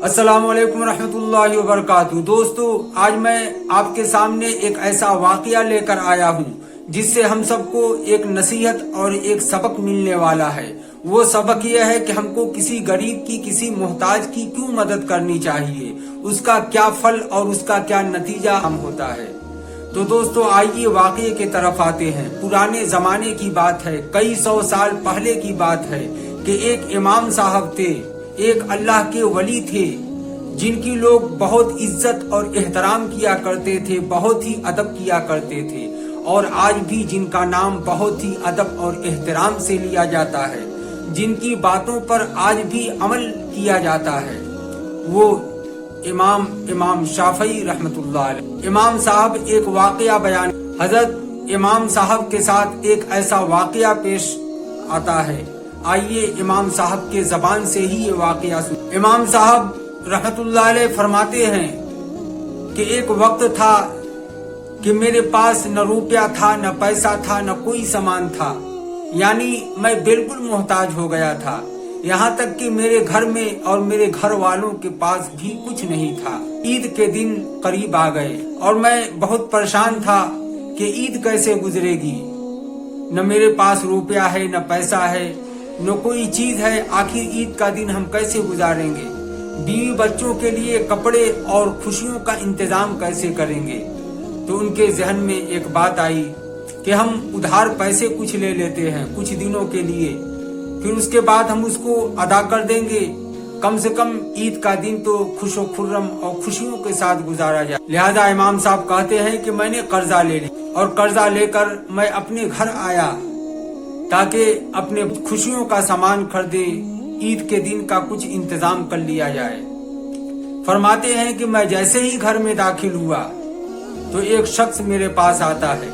अस्सलाम वालेकुम रहमतुल्लाहि व बरकातहू। दोस्तों, आज मैं आपके सामने एक ऐसा वाकया लेकर आया हूँ जिससे हम सबको एक नसीहत और एक सबक मिलने वाला है। वो सबक यह है कि हमको किसी गरीब की, किसी मोहताज की क्यों मदद करनी चाहिए, उसका क्या फल और उसका क्या नतीजा हम होता है। तो दोस्तों, आइए वाकये की तरफ आते हैं। पुराने जमाने की बात है, कई 100 साल पहले की बात है कि एक इमाम साहब थे, एक अल्लाह के वली थे जिनकी लोग बहुत इज्जत और एहतराम किया करते थे, बहुत ही अदब किया करते थे, और आज भी जिनका नाम बहुत ही अदब और एहतराम से लिया जाता है, जिनकी बातों पर आज भी अमल किया जाता है, वो इमाम शाफई रहमतुल्लाह अलैह। इमाम साहब एक वाकया बयान, हजरत इमाम साहब के साथ एक ऐसा वाकया पेश आता है। आइए इमाम साहब के जबान से ही ये वाकया सुन। इमाम साहब रहमतुल्लाह अलैह फरमाते हैं कि एक वक्त था कि मेरे पास न रुपया था, न पैसा था, न कोई सामान था, यानी मैं बिल्कुल मोहताज हो गया था। यहाँ तक कि मेरे घर में और मेरे घर वालों के पास भी कुछ नहीं था। ईद के दिन करीब आ गए और मैं बहुत परेशान था कि ईद कैसे गुजरेगी। न मेरे पास रुपया है, न पैसा है, न कोई चीज है, आखिर ईद का दिन हम कैसे गुजारेंगे। बीवी बच्चों के लिए कपड़े और खुशियों का इंतजाम कैसे करेंगे। तो उनके जहन में एक बात आई कि हम उधार पैसे कुछ ले लेते हैं कुछ दिनों के लिए, फिर उसके बाद हम उसको अदा कर देंगे। कम से कम ईद का दिन तो खुशो खुर्रम और खुशियों के साथ गुजारा जाए। लिहाजा इमाम साहब कहते हैं कि मैंने कर्जा ले लिया और कर्जा लेकर मैं अपने घर आया ताकि अपने खुशियों का सामान खरीदे, ईद के दिन का कुछ इंतजाम कर लिया जाए। फरमाते हैं कि मैं जैसे ही घर में दाखिल हुआ तो एक शख्स मेरे पास आता है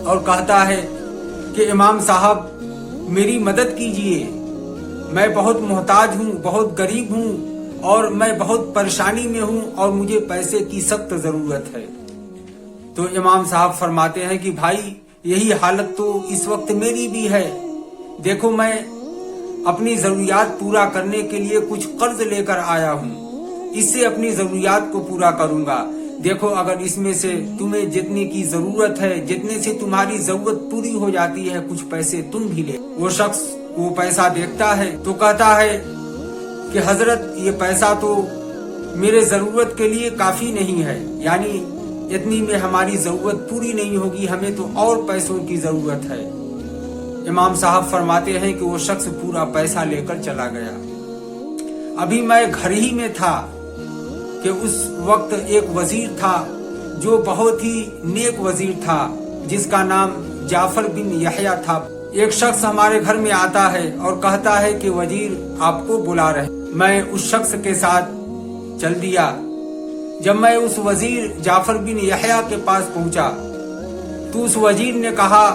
और कहता है कि इमाम साहब मेरी मदद कीजिए, मैं बहुत मोहताज हूँ, बहुत गरीब हूँ और मैं बहुत परेशानी में हूँ और मुझे पैसे की सख्त जरूरत है। तो इमाम साहब फरमाते हैं कि भाई यही हालत तो इस वक्त मेरी भी है। देखो, मैं अपनी जरूरियात पूरा करने के लिए कुछ कर्ज लेकर आया हूँ, इससे अपनी जरूरियात को पूरा करूंगा। देखो, अगर इसमें से तुम्हें जितने की जरूरत है, जितने से तुम्हारी जरूरत पूरी हो जाती है, कुछ पैसे तुम भी ले। वो शख्स वो पैसा देखता है तो कहता है कि हजरत ये पैसा तो मेरे जरूरत के लिए काफी नहीं है, यानी इतनी में हमारी जरूरत पूरी नहीं होगी, हमें तो और पैसों की जरूरत है। इमाम साहब फरमाते हैं कि वो शख्स पूरा पैसा लेकर चला गया। अभी मैं घर ही में था कि उस वक्त एक वजीर था जो बहुत ही नेक वजीर था, जिसका नाम जाफर बिन यहया था। एक शख्स हमारे घर में आता है और कहता है कि वजीर आपको बुला रहे। मैं उस शख्स के साथ चल दिया। जब मैं उस वजीर जाफर बिन यहया के पास पहुंचा तो उस वजीर ने कहा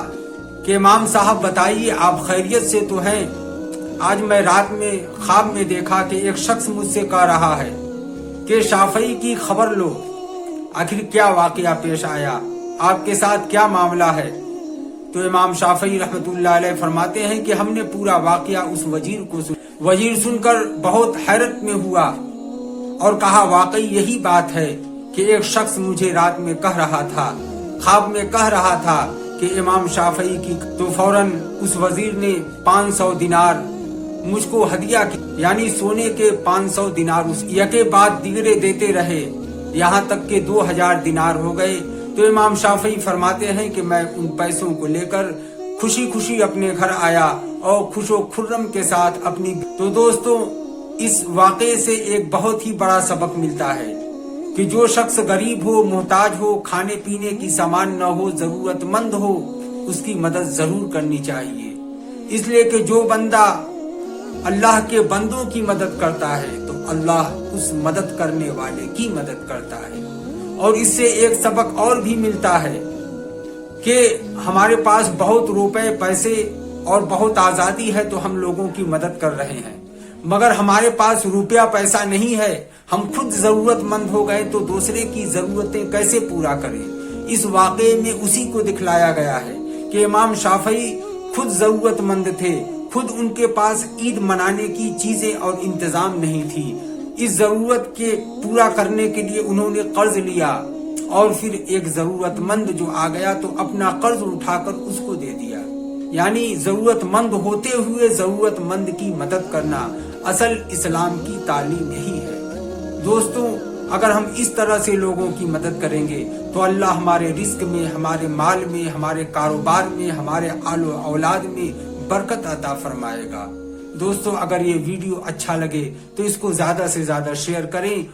कि इमाम साहब बताइए, आप खैरियत से तो हैं। आज मैं रात में ख्वाब में देखा कि एक शख्स मुझसे कह रहा है कि शाफई की खबर लो, आखिर क्या वाकया पेश आया, आपके साथ क्या मामला है। तो इमाम शाफई रहमतुल्लाह अलैह फरमाते हैं कि हमने पूरा वाकया उस वजीर को सुना। वजीर सुनकर बहुत हैरत में हुआ और कहा, वाकई यही बात है कि एक शख्स मुझे रात में कह रहा था, ख्वाब में कह रहा था कि इमाम शाफई की। तो फौरन उस वजीर ने 500 दिनार मुझको हदिया की, यानी सोने के 500 दिनार उस यके बाद दिगरे देते रहे, यहाँ तक के 2000 दिनार हो गए। तो इमाम शाफई फरमाते हैं कि मैं उन पैसों को लेकर खुशी खुशी अपने घर आया और खुशो खुर्रम के साथ अपनी। तो दोस्तों, इस वाक़े से एक बहुत ही बड़ा सबक मिलता है कि जो शख्स गरीब हो, मोहताज हो, खाने पीने की सामान न हो, जरूरतमंद हो, उसकी मदद जरूर करनी चाहिए। इसलिए कि जो बंदा अल्लाह के बंदों की मदद करता है तो अल्लाह उस मदद करने वाले की मदद करता है। और इससे एक सबक और भी मिलता है कि हमारे पास बहुत रुपए पैसे और बहुत आजादी है तो हम लोगों की मदद कर रहे हैं, मगर हमारे पास रुपया पैसा नहीं है, हम खुद जरूरतमंद हो गए तो दूसरे की जरूरतें कैसे पूरा करें। इस वाक़े में उसी को दिखलाया गया है कि इमाम शाफई खुद जरूरतमंद थे, खुद उनके पास ईद मनाने की चीजें और इंतजाम नहीं थी, इस जरूरत के पूरा करने के लिए उन्होंने कर्ज लिया और फिर एक जरूरतमंद जो आ गया तो अपना कर्ज उठाकर उसको दे दिया। यानी जरूरतमंद होते हुए जरूरतमंद की मदद करना असल इस्लाम की तालीम यही है। दोस्तों, अगर हम इस तरह से लोगों की मदद करेंगे तो अल्लाह हमारे रिस्क में, हमारे माल में, हमारे कारोबार में, हमारे आलो औलाद में बरकत अता फरमाएगा। दोस्तों, अगर ये वीडियो अच्छा लगे तो इसको ज्यादा से ज्यादा शेयर करें।